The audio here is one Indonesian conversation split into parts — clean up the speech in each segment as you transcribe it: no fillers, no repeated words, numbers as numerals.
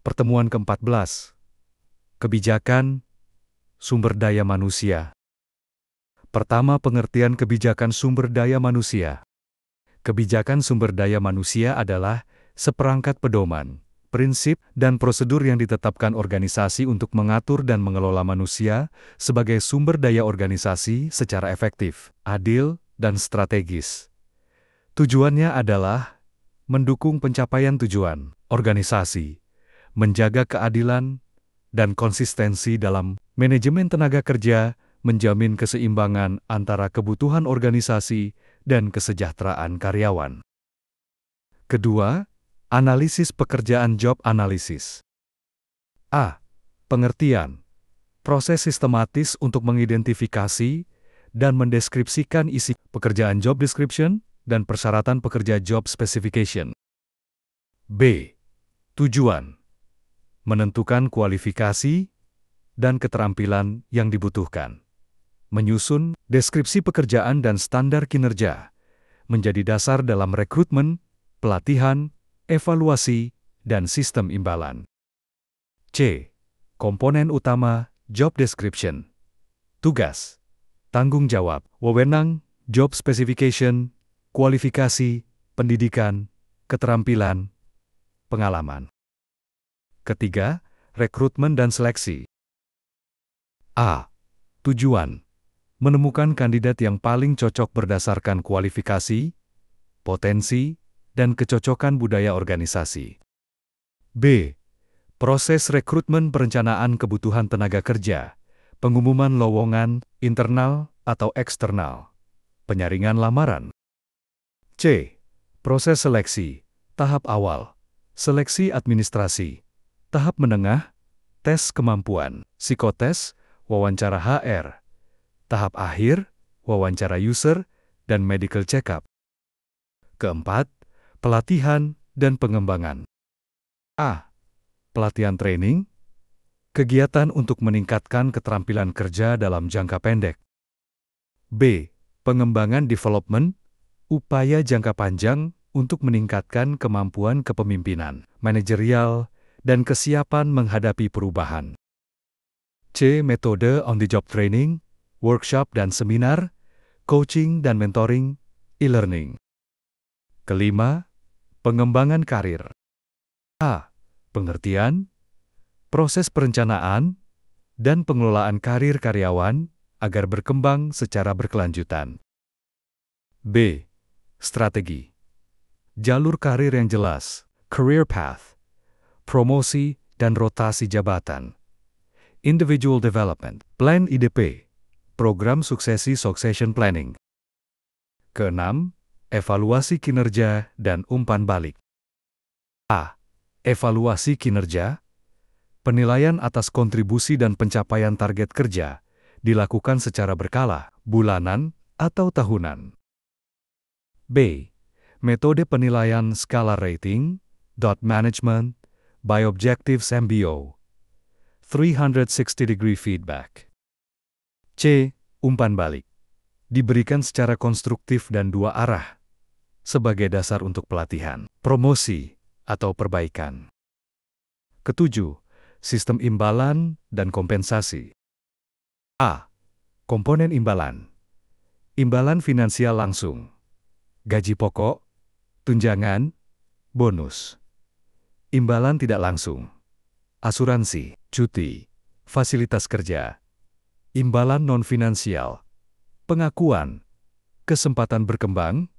Pertemuan ke-14. Kebijakan sumber daya manusia. Pertama, pengertian kebijakan sumber daya manusia. Kebijakan sumber daya manusia adalah seperangkat pedoman, prinsip, dan prosedur yang ditetapkan organisasi untuk mengatur dan mengelola manusia sebagai sumber daya organisasi secara efektif, adil, dan strategis. Tujuannya adalah mendukung pencapaian tujuan organisasi, menjaga keadilan dan konsistensi dalam manajemen tenaga kerja, menjamin keseimbangan antara kebutuhan organisasi dan kesejahteraan karyawan. Kedua, analisis pekerjaan job analysis. A. Pengertian. Proses sistematis untuk mengidentifikasi dan mendeskripsikan isi pekerjaan job description dan persyaratan pekerja job specification. B. Tujuan. Menentukan kualifikasi dan keterampilan yang dibutuhkan. Menyusun deskripsi pekerjaan dan standar kinerja, menjadi dasar dalam rekrutmen, pelatihan, evaluasi, dan sistem imbalan. C. Komponen utama job description. Tugas, tanggung jawab, wewenang, job specification, kualifikasi, pendidikan, keterampilan, pengalaman. Ketiga, rekrutmen dan seleksi. A. Tujuan. Menemukan kandidat yang paling cocok berdasarkan kualifikasi, potensi, dan kecocokan budaya organisasi. B. Proses rekrutmen perencanaan kebutuhan tenaga kerja, pengumuman lowongan, internal atau eksternal, penyaringan lamaran. C. Proses seleksi, tahap awal, seleksi administrasi, tahap menengah, tes kemampuan, psikotes, wawancara HR, tahap akhir, wawancara user, dan medical check-up. Keempat, pelatihan dan pengembangan. A. Pelatihan training, kegiatan untuk meningkatkan keterampilan kerja dalam jangka pendek. B. Pengembangan development, upaya jangka panjang untuk meningkatkan kemampuan kepemimpinan, manajerial, dan kesiapan menghadapi perubahan. C. Metode on-the-job training, workshop dan seminar, coaching dan mentoring, e-learning. Kelima, pengembangan karir. A. Pengertian, proses perencanaan, dan pengelolaan karir karyawan agar berkembang secara berkelanjutan. B. Strategi, jalur karir yang jelas, career path, promosi dan rotasi jabatan. Individual Development, Plan IDP, Program Suksesi Succession Planning. Keenam, evaluasi kinerja dan umpan balik. A. Evaluasi kinerja, penilaian atas kontribusi dan pencapaian target kerja, dilakukan secara berkala, bulanan, atau tahunan. B. Metode penilaian skala rating, dot management, by objectives MBO. 360-degree feedback. C. Umpan balik. Diberikan secara konstruktif dan dua arah, sebagai dasar untuk pelatihan, promosi, atau perbaikan. Ketujuh, sistem imbalan dan kompensasi. A. Komponen imbalan. Imbalan finansial langsung, gaji pokok, tunjangan, bonus. Imbalan tidak langsung, asuransi, cuti, fasilitas kerja. Imbalan non-finansial, pengakuan, kesempatan berkembang,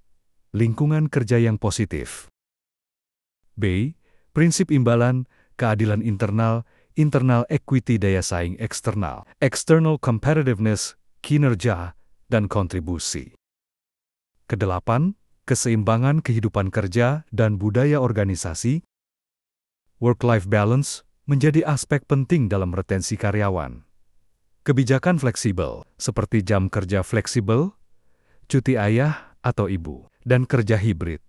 lingkungan kerja yang positif. B. Prinsip imbalan, keadilan internal, internal equity daya saing eksternal, external competitiveness, kinerja, dan kontribusi. Kedelapan, keseimbangan kehidupan kerja dan budaya organisasi. Work-life balance menjadi aspek penting dalam retensi karyawan. Kebijakan fleksibel, seperti jam kerja fleksibel, cuti ayah atau ibu, dan kerja hibrid.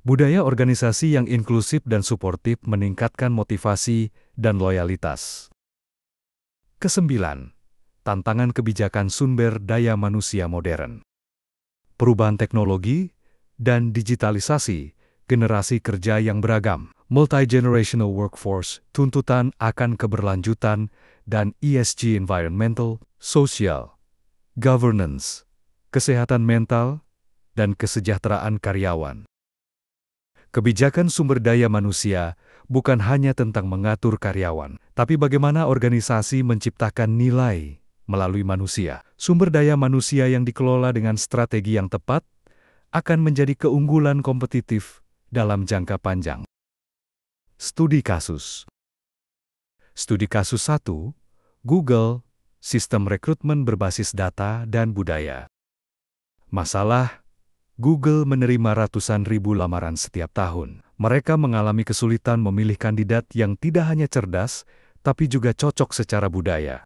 Budaya organisasi yang inklusif dan suportif meningkatkan motivasi dan loyalitas. Kesembilan, tantangan kebijakan sumber daya manusia modern. Perubahan teknologi dan digitalisasi, generasi kerja yang beragam, multi-generational workforce, tuntutan akan keberlanjutan, dan ESG environmental, social, governance, kesehatan mental, dan kesejahteraan karyawan. Kebijakan sumber daya manusia bukan hanya tentang mengatur karyawan, tapi bagaimana organisasi menciptakan nilai melalui manusia. Sumber daya manusia yang dikelola dengan strategi yang tepat akan menjadi keunggulan kompetitif dalam jangka panjang. Studi kasus. Studi kasus 1, Google, sistem rekrutmen berbasis data dan budaya. Masalah, Google menerima ratusan ribu lamaran setiap tahun. Mereka mengalami kesulitan memilih kandidat yang tidak hanya cerdas, tapi juga cocok secara budaya.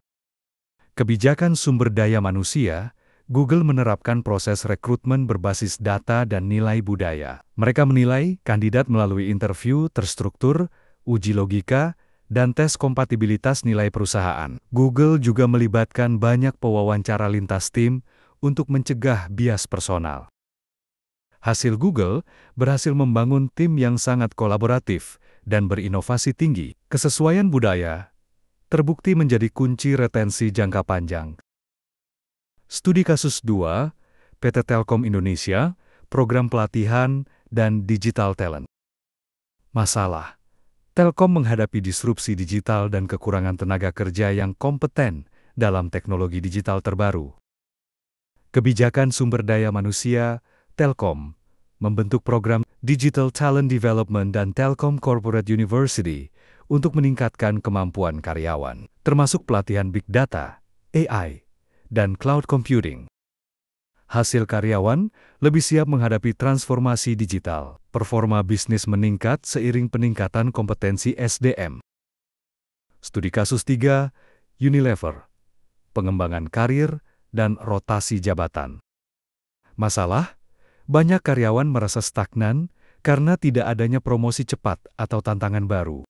Kebijakan sumber daya manusia, Google menerapkan proses rekrutmen berbasis data dan nilai budaya. Mereka menilai kandidat melalui interview terstruktur, uji logika, dan tes kompatibilitas nilai perusahaan. Google juga melibatkan banyak pewawancara lintas tim untuk mencegah bias personal. Hasil Google berhasil membangun tim yang sangat kolaboratif dan berinovasi tinggi. Kesesuaian budaya terbukti menjadi kunci retensi jangka panjang. Studi kasus 2, PT Telkom Indonesia, program pelatihan dan digital talent. Masalah, Telkom menghadapi disrupsi digital dan kekurangan tenaga kerja yang kompeten dalam teknologi digital terbaru. Kebijakan sumber daya manusia, Telkom, membentuk program Digital Talent Development dan Telkom Corporate University untuk meningkatkan kemampuan karyawan, termasuk pelatihan Big Data, AI, dan Cloud Computing. Hasil karyawan lebih siap menghadapi transformasi digital, performa bisnis meningkat seiring peningkatan kompetensi SDM. Studi kasus 3, Unilever, pengembangan karir dan rotasi jabatan. Masalah, banyak karyawan merasa stagnan karena tidak adanya promosi cepat atau tantangan baru.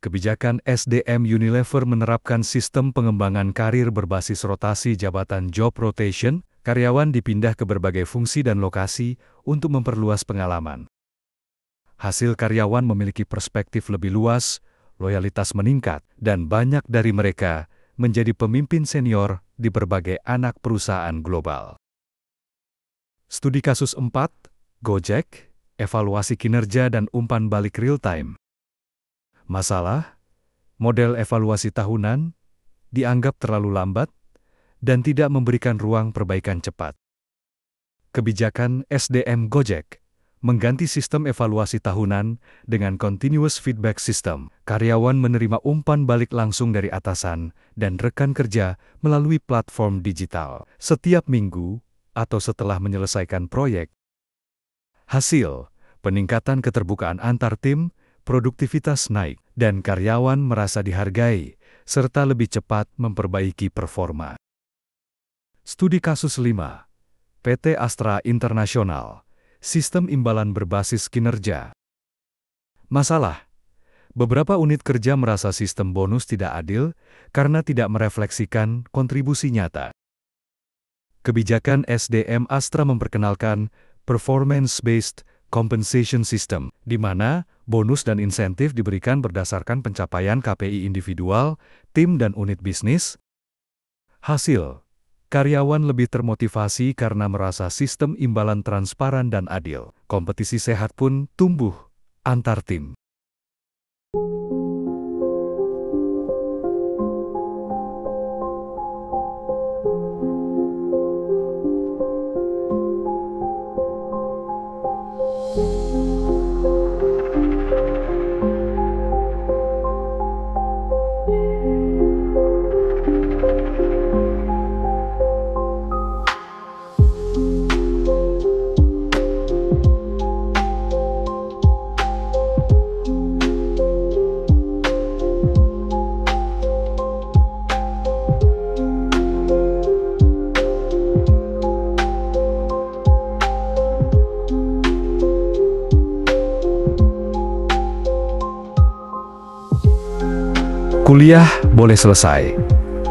Kebijakan SDM Unilever menerapkan sistem pengembangan karir berbasis rotasi jabatan job rotation, karyawan dipindah ke berbagai fungsi dan lokasi untuk memperluas pengalaman. Hasil karyawan memiliki perspektif lebih luas, loyalitas meningkat, dan banyak dari mereka menjadi pemimpin senior di berbagai anak perusahaan global. Studi kasus 4, Gojek, evaluasi kinerja dan umpan balik real-time. Masalah, model evaluasi tahunan dianggap terlalu lambat dan tidak memberikan ruang perbaikan cepat. Kebijakan SDM Gojek mengganti sistem evaluasi tahunan dengan continuous feedback system. Karyawan menerima umpan balik langsung dari atasan dan rekan kerja melalui platform digital setiap minggu atau setelah menyelesaikan proyek. Hasil, peningkatan keterbukaan antar tim, produktivitas naik, dan karyawan merasa dihargai, serta lebih cepat memperbaiki performa. Studi kasus 5, PT Astra International, sistem imbalan berbasis kinerja. Masalah, beberapa unit kerja merasa sistem bonus tidak adil karena tidak merefleksikan kontribusi nyata. Kebijakan SDM Astra memperkenalkan performance-based compensation system, di mana bonus dan insentif diberikan berdasarkan pencapaian KPI individual, tim dan unit bisnis. Hasil, karyawan lebih termotivasi karena merasa sistem imbalan transparan dan adil. Kompetisi sehat pun tumbuh antar tim. Kuliah boleh selesai,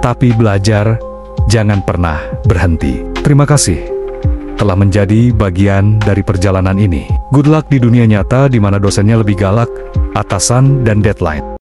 tapi belajar jangan pernah berhenti. Terima kasih telah menjadi bagian dari perjalanan ini. Good luck di dunia nyata di mana dosennya lebih galak, atasan, dan deadline.